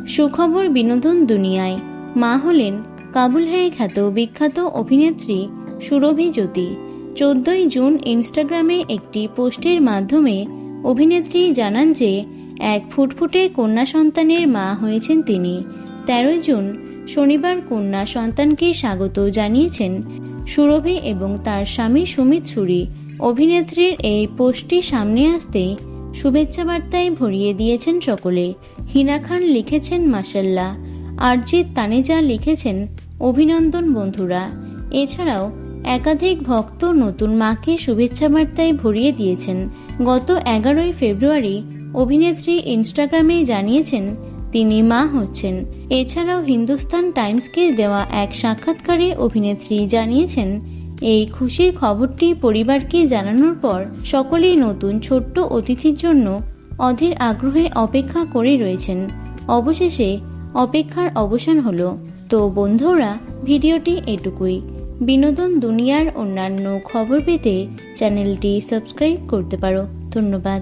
সুখবর বিনোদন দুনিয়ায়। মা হলেন কাবুল হ্যায় খ্যাত বিখ্যাত অভিনেত্রী সুরভি জ্যোতি। 14ই জুন ইনস্টাগ্রামে একটি পোস্টের মাধ্যমে অভিনেত্রী জানান যে এক ফুটফুটে কন্যা সন্তানের মা হয়েছেন তিনি। 13ই জুন শনিবার কন্যা সন্তানকে স্বাগত জানিয়েছেন সুরভি এবং তার স্বামী সুমিত সুরি। অভিনেত্রীর এই পোস্টটি সামনে আসতেই শুভেচ্ছা বার্তায় ভরিয়ে দিয়েছেন সকলে। হিনা খান লিখেছেন মাশাল্লাহ, আরজিৎ তানেজা লিখেছেন অভিনন্দন বন্ধুরা। এছাড়াও একাধিক ভক্ত নতুন মাকে শুভেচ্ছা বার্তায় ভরিয়ে দিয়েছেন। গত 11ই ফেব্রুয়ারি অভিনেত্রী ইনস্টাগ্রামে জানিয়েছেন তিনি মা হচ্ছেন। এছাড়াও হিন্দুস্তান টাইমসকে দেওয়া এক সাক্ষাৎকারে অভিনেত্রী জানিয়েছেন এই খুশির খবরটি পরিবারকে জানানোর পর সকলেই নতুন ছোট্ট অতিথির জন্য অধীর আগ্রহে অপেক্ষা করে রয়েছেন। অবশেষে অপেক্ষার অবসান হলো। তো বন্ধুরা, ভিডিওটি এটুকুই। বিনোদন দুনিয়ার অন্যান্য খবর পেতে চ্যানেলটি সাবস্ক্রাইব করতে পারো। ধন্যবাদ।